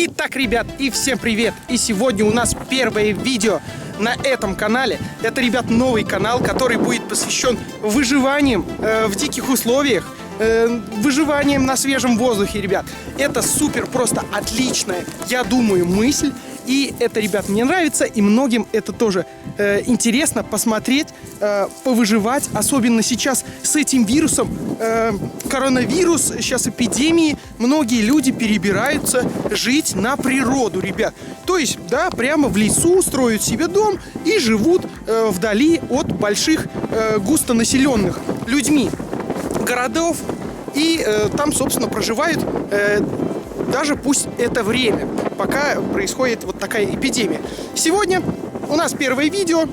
Итак, ребят, и всем привет! И сегодня у нас первое видео на этом канале. Это, ребят, новый канал, который будет посвящен выживаниям в диких условиях, выживанием на свежем воздухе, ребят. Это супер, просто отличная, я думаю, мысль. И это, ребят, мне нравится, и многим это тоже интересно посмотреть, повыживать. Особенно сейчас с этим вирусом, коронавирус, сейчас эпидемии, многие люди перебираются жить на природу, ребят. То есть, да, прямо в лесу строят себе дом и живут вдали от больших густонаселенных людьми городов. И там, собственно, проживают даже пусть это время, пока происходит вот такая эпидемия. Сегодня у нас первое видео.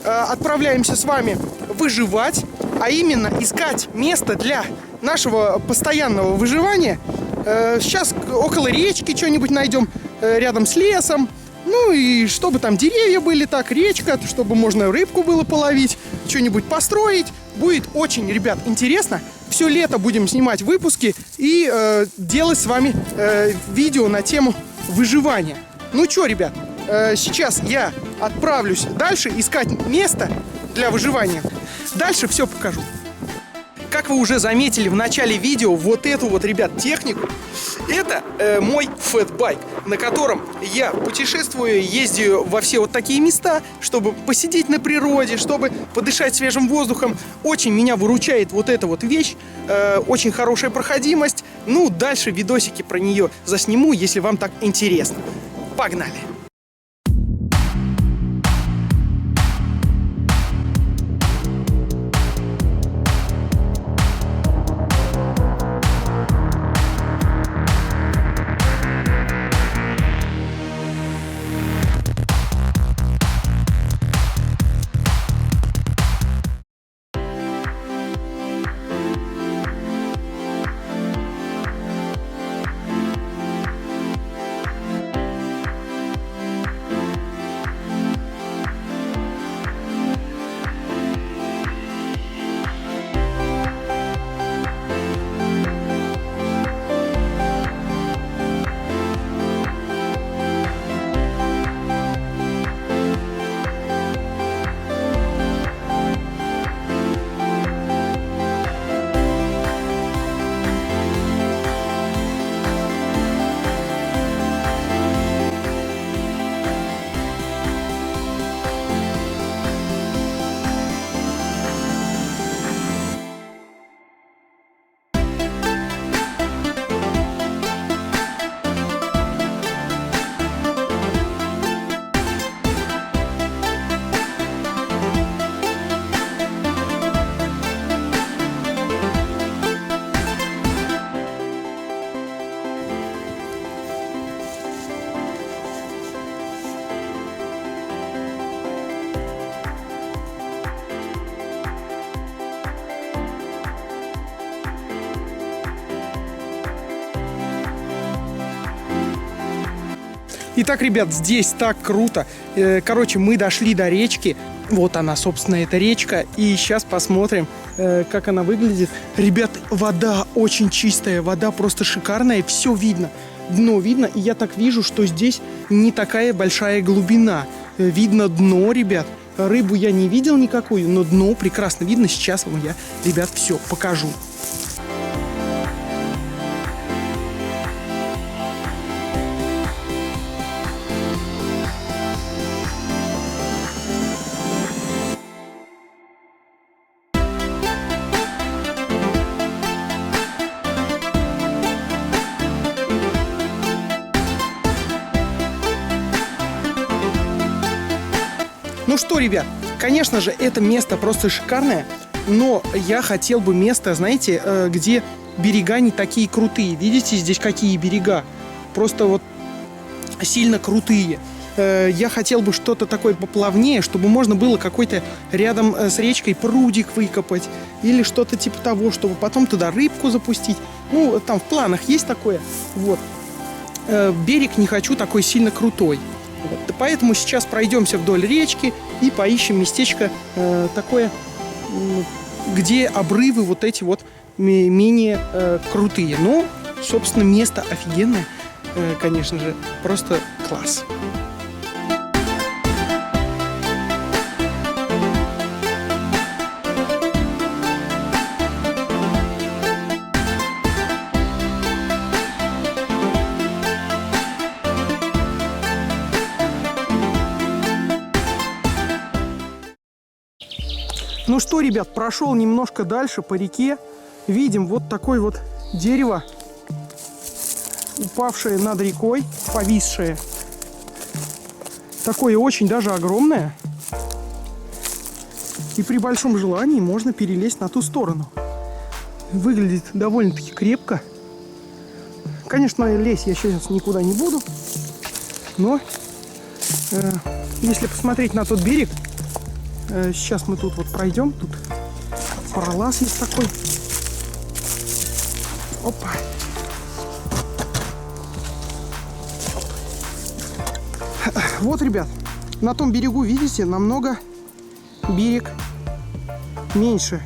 Отправляемся с вами выживать, а именно искать место для нашего постоянного выживания. Сейчас около речки что-нибудь найдем, рядом с лесом. Ну и чтобы там деревья были, так, речка, чтобы можно рыбку было половить, что-нибудь построить. Будет очень, ребят, интересно. Все лето будем снимать выпуски и делать с вами видео на тему выживания. Ну что, ребят, сейчас я отправлюсь дальше искать место для выживания. Дальше все покажу. Как вы уже заметили в начале видео, вот эту вот, ребят, технику, это мой фэтбайк, на котором я путешествую, ездию во все вот такие места, чтобы посидеть на природе, чтобы подышать свежим воздухом. Очень меня выручает вот эта вот вещь, очень хорошая проходимость. Ну, дальше видосики про нее засниму, если вам так интересно. Погнали! Итак, ребят, здесь так круто. Короче, мы дошли до речки. Вот она, собственно, эта речка. И сейчас посмотрим, как она выглядит. Ребят, вода очень чистая, вода просто шикарная. Все видно, дно видно. И я так вижу, что здесь не такая большая глубина. Видно дно, ребят. Рыбу я не видел никакую, но дно прекрасно видно. Сейчас вам я, ребят, все покажу. Ну что, ребят, конечно же, это место просто шикарное, но я хотел бы место, знаете, где берега не такие крутые. Видите, здесь какие берега? Просто вот сильно крутые. Я хотел бы что-то такое поплавнее, чтобы можно было какой-то рядом с речкой прудик выкопать или что-то типа того, чтобы потом туда рыбку запустить. Ну, там в планах есть такое. Вот. Берег не хочу такой сильно крутой. Вот. Поэтому сейчас пройдемся вдоль речки и поищем местечко такое, где обрывы вот эти вот менее крутые. Но, собственно, место офигенное. конечно же, просто класс. Ну что, ребят, прошел немножко дальше по реке. Видим вот такое вот дерево, упавшее над рекой, повисшее. Такое очень даже огромное. И при большом желании можно перелезть на ту сторону. Выглядит довольно-таки крепко. Конечно, лезть я сейчас никуда не буду. Но если посмотреть на тот берег, сейчас мы тут вот пройдем. Тут пролаз есть такой. Опа. Вот, ребят, на том берегу, видите, намного берег меньше.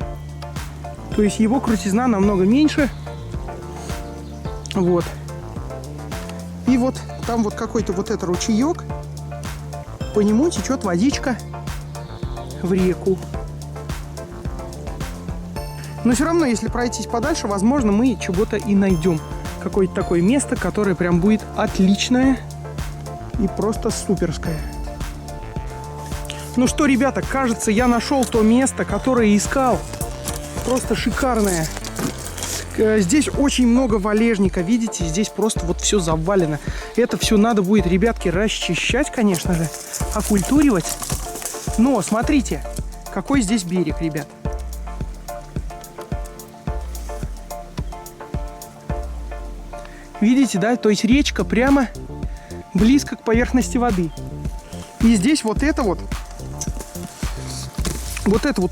То есть его крутизна намного меньше. Вот. И вот там вот какой-то вот этот ручеек. По нему течет водичка в реку. Но все равно, если пройтись подальше, возможно, мы чего-то и найдем. Какое-то такое место, которое прям будет отличное и просто суперское. Ну что, ребята, кажется, я нашел то место, которое искал. Просто шикарное. Здесь очень много валежника, видите? Здесь просто вот все завалено. Это все надо будет, ребятки, расчищать, конечно же, окультуривать. Но смотрите, какой здесь берег, ребят. Видите, да? То есть речка прямо близко к поверхности воды. И здесь вот это вот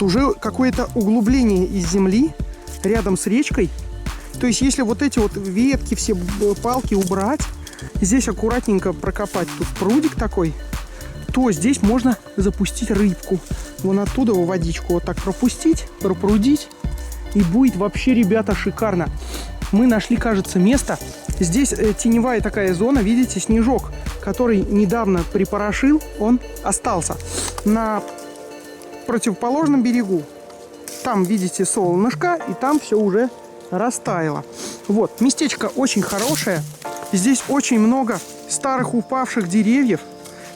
уже какое-то углубление из земли рядом с речкой. То есть если вот эти вот ветки, все палки убрать, здесь аккуратненько прокопать тут прудик такой, то здесь можно запустить рыбку. Вон оттуда в водичку вот так пропустить, пропрудить. И будет вообще, ребята, шикарно. Мы нашли, кажется, место. Здесь теневая такая зона, видите, снежок, который недавно припорошил, он остался. На противоположном берегу, там, видите, солнышко, и там все уже растаяло. Вот, местечко очень хорошее. Здесь очень много старых упавших деревьев,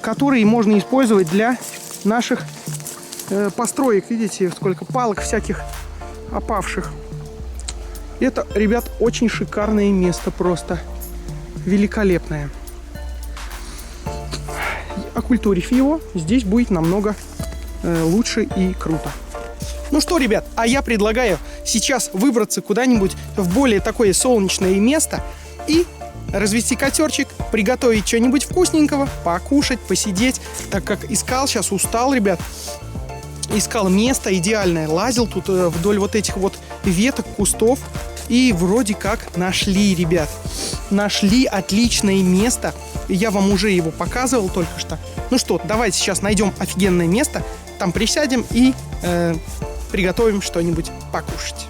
которые можно использовать для наших построек. Видите, сколько палок всяких опавших. Это, ребят, очень шикарное место, просто великолепное. Окультурив его, здесь будет намного лучше и круто. Ну что, ребят, а я предлагаю сейчас выбраться куда-нибудь в более такое солнечное место и развести котерчик, приготовить что-нибудь вкусненького, покушать, посидеть, так как искал, сейчас устал, ребят, искал место идеальное, лазил тут вдоль вот этих вот веток, кустов, и вроде как нашли, ребят, нашли отличное место, я вам уже его показывал только что. Ну что, давайте сейчас найдем офигенное место, там присядем и приготовим что-нибудь покушать.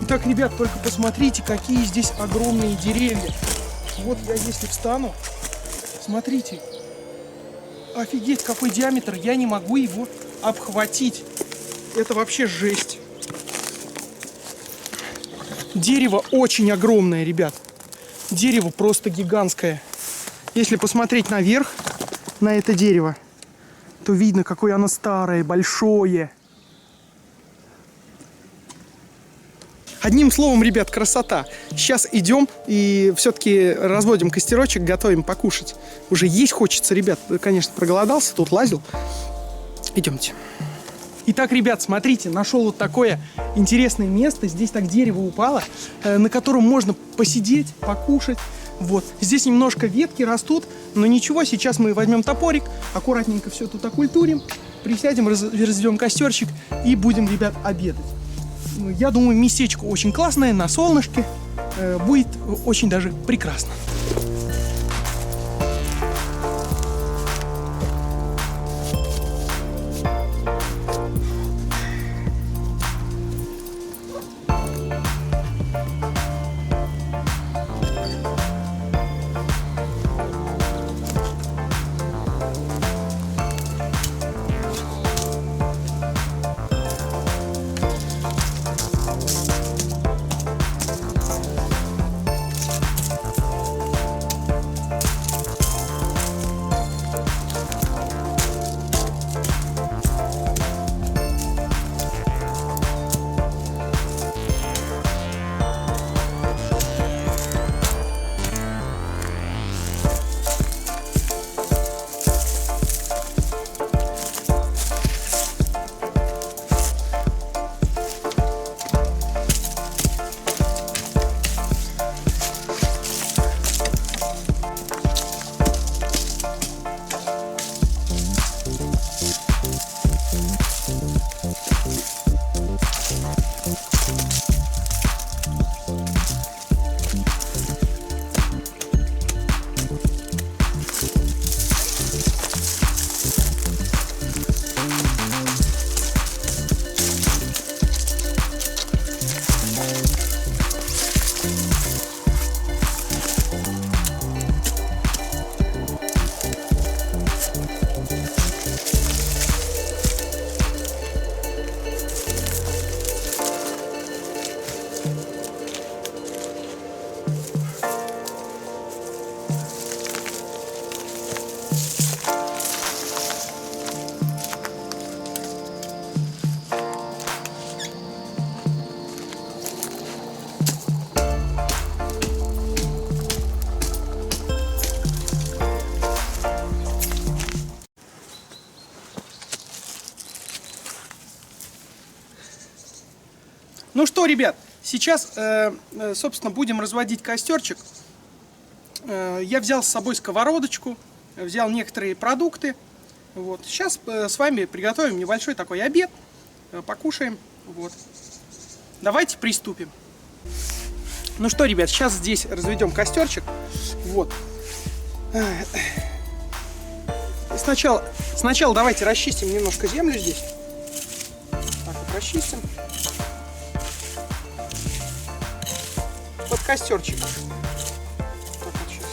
Итак, ребят, только посмотрите, какие здесь огромные деревья. Вот я если встану, смотрите, офигеть, какой диаметр, я не могу его обхватить. Это вообще жесть. Дерево очень огромное, ребят. Дерево просто гигантское. Если посмотреть наверх на это дерево, то видно, какое оно старое, большое. Одним словом, ребят, красота. Сейчас идем и все-таки разводим костерочек, готовим покушать. Уже есть хочется, ребят. Конечно, проголодался, тут лазил. Идемте. Итак, ребят, смотрите, нашел вот такое интересное место. Здесь так дерево упало, на котором можно посидеть, покушать. Вот. Здесь немножко ветки растут, но ничего, сейчас мы возьмем топорик, аккуратненько все тут окультурим, присядем, разведем костерчик и будем, ребят, обедать. Я думаю, местечко очень классное, на солнышке, будет очень даже прекрасно. Ну что, ребят, сейчас, собственно, будем разводить костерчик. Я взял с собой сковородочку, взял некоторые продукты. Вот. Сейчас с вами приготовим небольшой такой обед, покушаем. Вот. Давайте приступим. Ну что, ребят, сейчас здесь разведем костерчик. Вот. Сначала давайте расчистим немножко землю здесь. Так вот расчистим. Под костерчик. Так вот сейчас.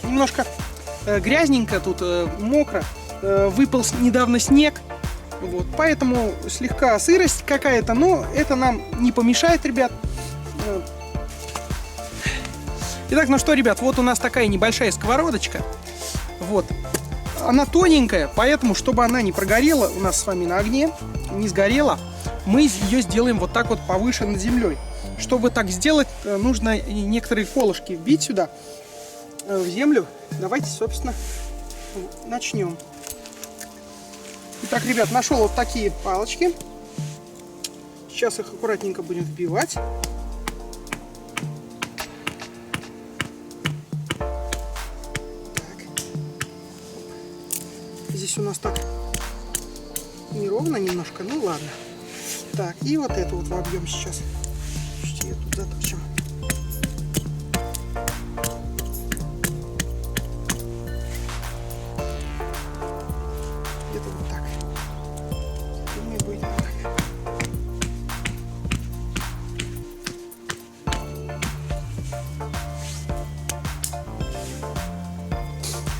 Немножко грязненько тут, мокро. Выпал недавно снег. Вот, поэтому слегка сырость какая-то, но это нам не помешает, ребят. Итак, ну что, ребят, вот у нас такая небольшая сковородочка. Вот. Она тоненькая, поэтому, чтобы она не прогорела у нас с вами на огне, не сгорела, мы ее сделаем вот так вот повыше над землей. Чтобы так сделать, нужно некоторые колышки вбить сюда, в землю. Давайте, собственно, начнем. Итак, ребят, нашел вот такие палочки. Сейчас их аккуратненько будем вбивать. Так. Здесь у нас так неровно немножко, ну ладно. Так, и вот это вот вобьем сейчас. Ее тут заточим. Где-то вот так. Думаю, будет нормально.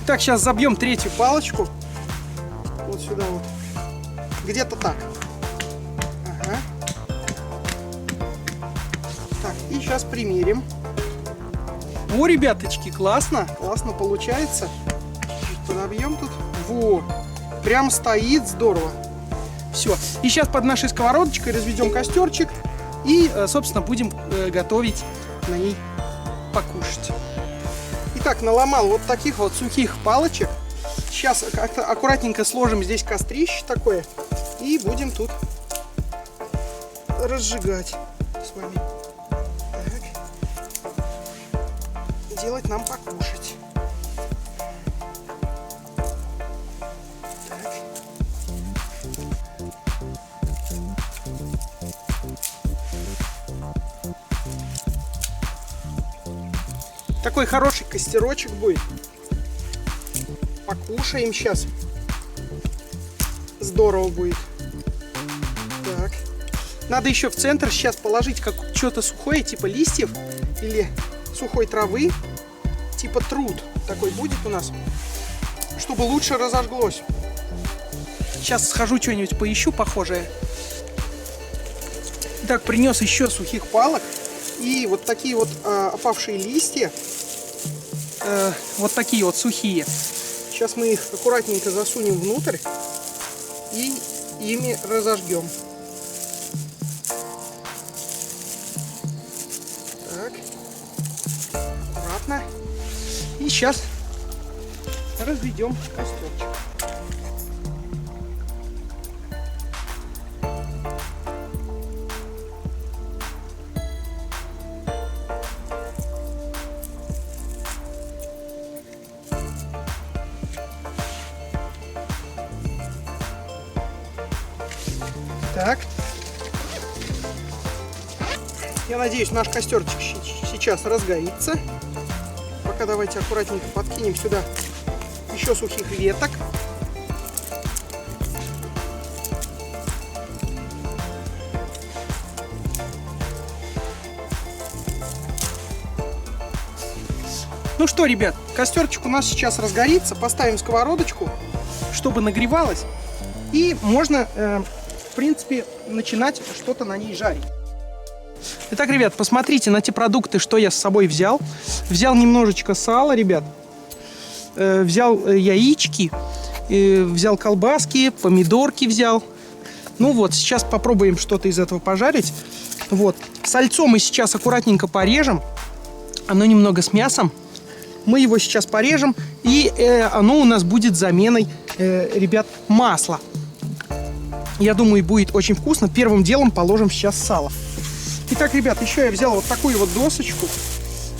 Так, сейчас забьем третью палочку. Вот сюда вот. Где-то так. Ага. Так, и сейчас примерим. О, ребяточки, классно. Классно получается. Чуть подобьем тут. Во, прям стоит здорово. Все. И сейчас под нашей сковородочкой разведем костерчик. И, собственно, будем готовить на ней покушать. Итак, наломал вот таких вот сухих палочек. Сейчас как-то аккуратненько сложим здесь кострище такое. И будем тут разжигать с вами. Делать нам покушать. Так. Такой хороший костерочек будет. Покушаем сейчас. Здорово будет. Так. Надо еще в центр сейчас положить как что-то сухое, типа листьев или сухой травы. Типа труд такой будет у нас, чтобы лучше разожглось. Сейчас схожу, что-нибудь поищу похожее. Так, принес еще сухих палок и вот такие вот опавшие листья, вот такие вот сухие. Сейчас мы их аккуратненько засунем внутрь и ими разожгем. Так, аккуратно. И сейчас разведем костерчик. Так. Я надеюсь, наш костерчик сейчас разгорится. Пока давайте аккуратненько подкинем сюда еще сухих веток. Ну что, ребят, костерчик у нас сейчас разгорится. Поставим сковородочку, чтобы нагревалась. И можно, в принципе, начинать что-то на ней жарить. Итак, ребят, посмотрите на те продукты, что я с собой взял. Взял немножечко сала, ребят. Взял яички. Взял колбаски, помидорки взял. Ну вот, сейчас попробуем что-то из этого пожарить. Вот. Сальцо мы сейчас аккуратненько порежем. Оно немного с мясом. Мы его сейчас порежем. И оно у нас будет заменой, ребят, масла. Я думаю, будет очень вкусно. Первым делом положим сейчас сало. Итак, ребят, еще я взял вот такую вот досочку,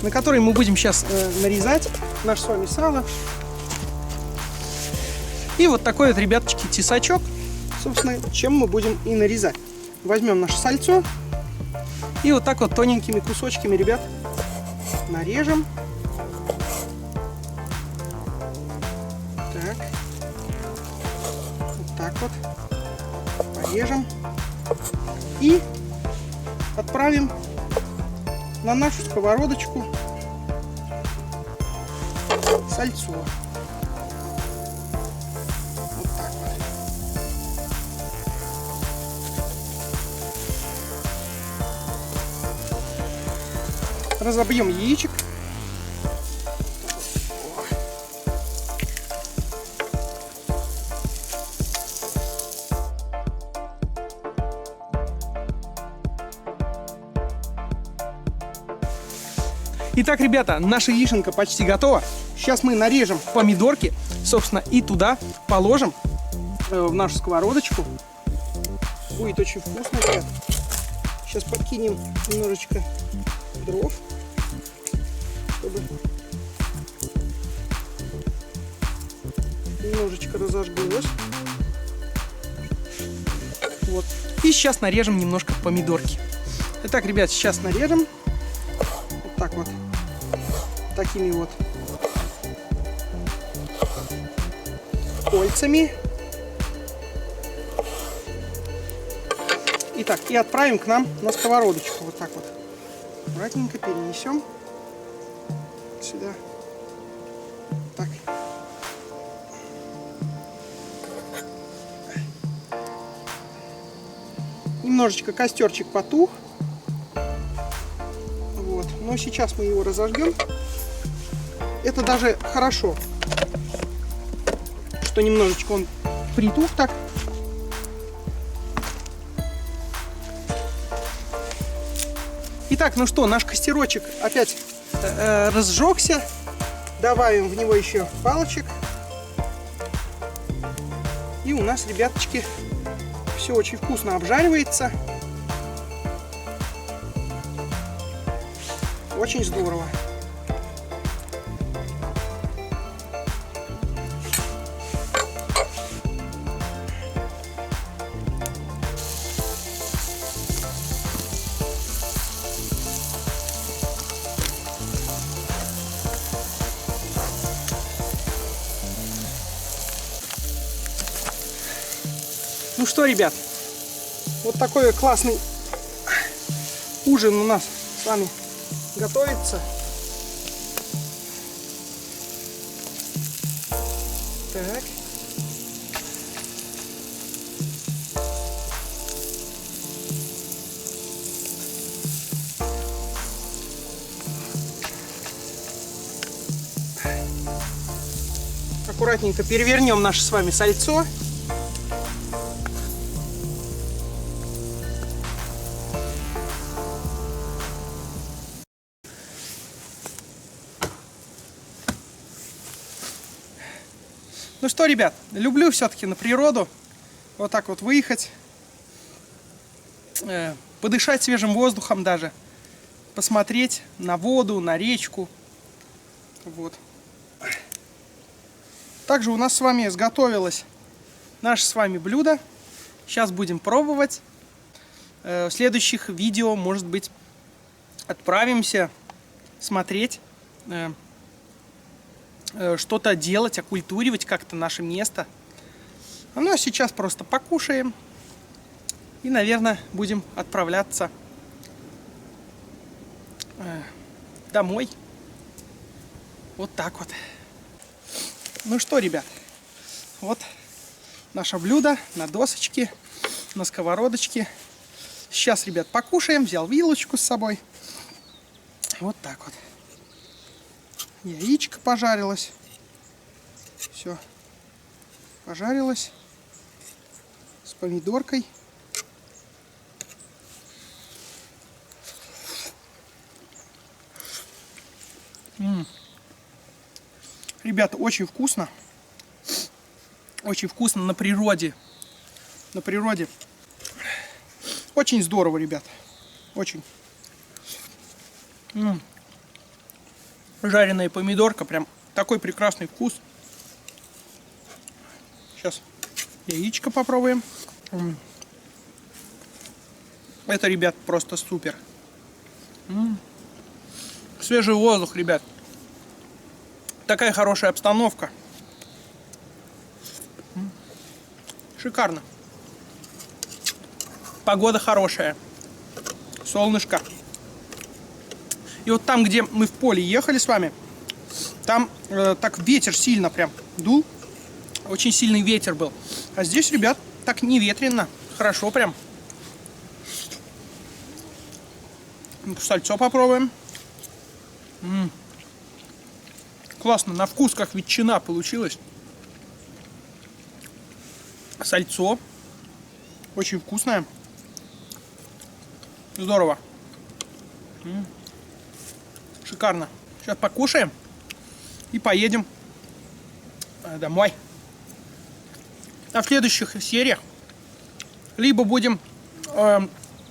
на которой мы будем сейчас нарезать наше с вами сало. И вот такой вот, ребяточки, тесачок, собственно, чем мы будем и нарезать. Возьмем наше сальцо и вот так вот тоненькими кусочками, ребят, нарежем. Так. Вот так вот. Порежем. И отправим на нашу сковородочку сальцо. Вот так вот. Разобьем яичек. Итак, ребята, наша яишенка почти готова. Сейчас мы нарежем помидорки, собственно, и туда положим в нашу сковородочку. Будет очень вкусно, ребят. Сейчас подкинем немножечко дров, чтобы немножечко разожглось. Вот. И сейчас нарежем немножко помидорки. Итак, ребят, сейчас нарежем. Вот так вот. Такими вот кольцами. Итак, и отправим к нам на сковородочку. Вот так вот. Аккуратненько перенесем сюда. Так. Немножечко костерчик потух. Вот. Но сейчас мы его разожгем. Это даже хорошо, что немножечко он притух так. Итак, ну что, наш костерочек опять разжегся. Добавим в него еще палочек. И у нас, ребяточки, все очень вкусно обжаривается. Очень здорово. Ну что, ребят, вот такой классный ужин у нас с вами готовится. Так. Аккуратненько перевернем наше с вами сальцо. Ну что, ребят, люблю все-таки на природу вот так вот выехать, подышать свежим воздухом даже, посмотреть на воду, на речку. Вот. Также у нас с вами изготовилось наше с вами блюдо. Сейчас будем пробовать. В следующих видео, может быть, отправимся смотреть, что-то делать, окультуривать как-то наше место. Ну а сейчас просто покушаем и, наверное, будем отправляться домой. Вот так вот. Ну что, ребят, вот наше блюдо на досочке, на сковородочке. Сейчас, ребят, покушаем. Взял вилочку с собой. Вот так вот. Яичко пожарилось. Все. Пожарилось. С помидоркой. Ребята, очень вкусно. Очень вкусно на природе. На природе. Очень здорово, ребят. Очень. Жареная помидорка. Прям такой прекрасный вкус. Сейчас яичко попробуем. Это, ребят, просто супер. Свежий воздух, ребят. Такая хорошая обстановка. Шикарно. Погода хорошая. Солнышко. И вот там, где мы в поле ехали с вами, там так ветер сильно прям дул. Очень сильный ветер был. А здесь, ребят, так не ветрено. Хорошо прям. Сальцо попробуем. Классно. На вкус как ветчина получилась. Сальцо. Очень вкусное. Здорово. Шикарно. Сейчас покушаем и поедем домой. А в следующих сериях либо будем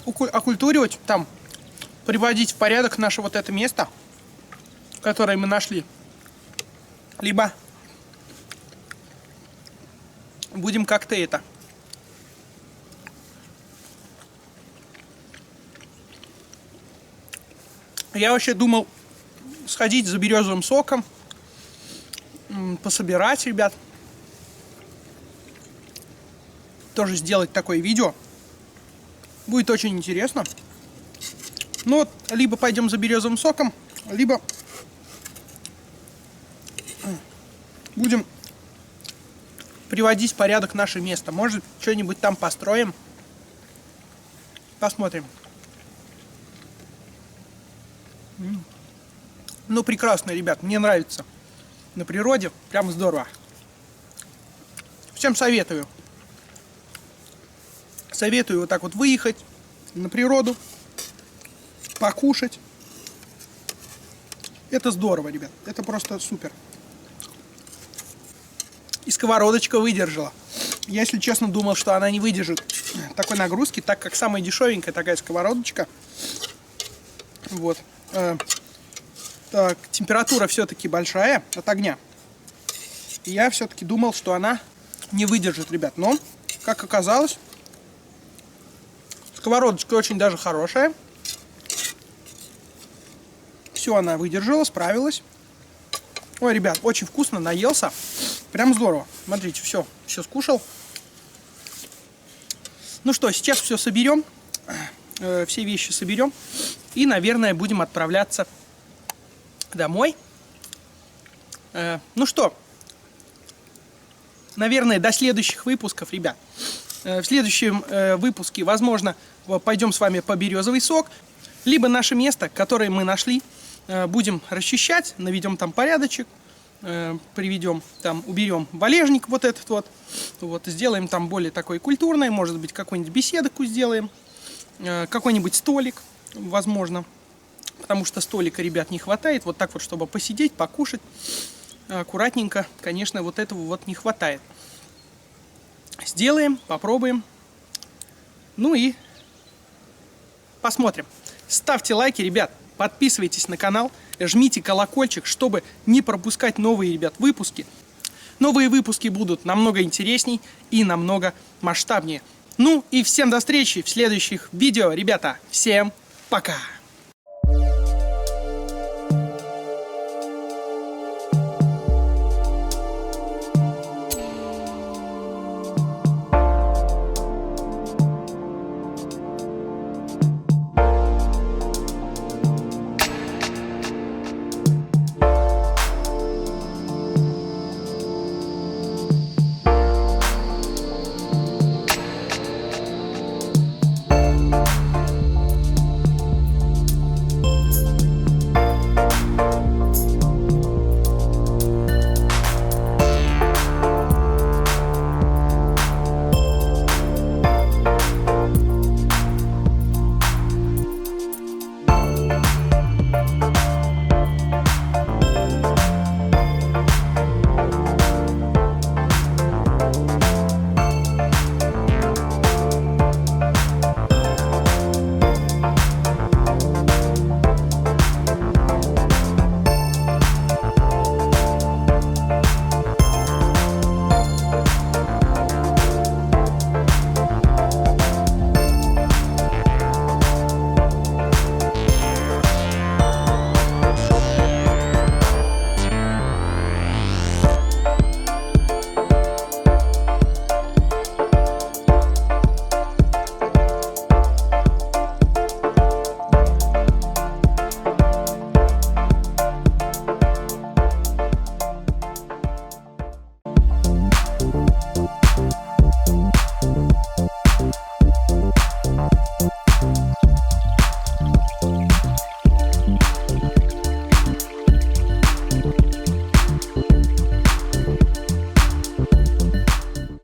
окультуривать там, приводить в порядок наше вот это место, которое мы нашли, либо будем как-то это я вообще думал сходить за березовым соком, пособирать, ребят. Тоже сделать такое видео. Будет очень интересно. Ну вот, либо пойдем за березовым соком, либо будем приводить в порядок наше место. Может, что-нибудь там построим. Посмотрим. Ну, прекрасно, ребят, мне нравится. На природе прям здорово. Всем советую. Советую вот так вот выехать на природу, покушать. Это здорово, ребят. Это просто супер. И сковородочка выдержала. Я, если честно, думал, что она не выдержит такой нагрузки, так как самая дешевенькая такая сковородочка. Вот. Так, температура все-таки большая от огня. И я все-таки думал, что она не выдержит, ребят. Но, как оказалось, сковородочка очень даже хорошая. Все она выдержала, справилась. Ой, ребят, очень вкусно, наелся. Прям здорово. Смотрите, все скушал. Ну что, сейчас все соберем. Все вещи соберем. И, наверное, будем отправляться домой. Ну что, наверное, до следующих выпусков, ребят. В следующем выпуске, возможно, пойдем с вами по березовый сок. Либо наше место, которое мы нашли, будем расчищать, наведем там порядочек, приведем, там, уберем валежник вот этот вот, сделаем там более такой культурный, может быть, какую-нибудь беседку сделаем, какой-нибудь столик, возможно, потому что столика, ребят, не хватает, вот так вот, чтобы посидеть, покушать, аккуратненько, конечно, вот этого вот не хватает. Сделаем, попробуем, ну и посмотрим. Ставьте лайки, ребят, подписывайтесь на канал, жмите колокольчик, чтобы не пропускать новые, ребят, выпуски. Новые выпуски будут намного интересней и намного масштабнее. Ну и всем до встречи в следующих видео, ребята. Всем пока!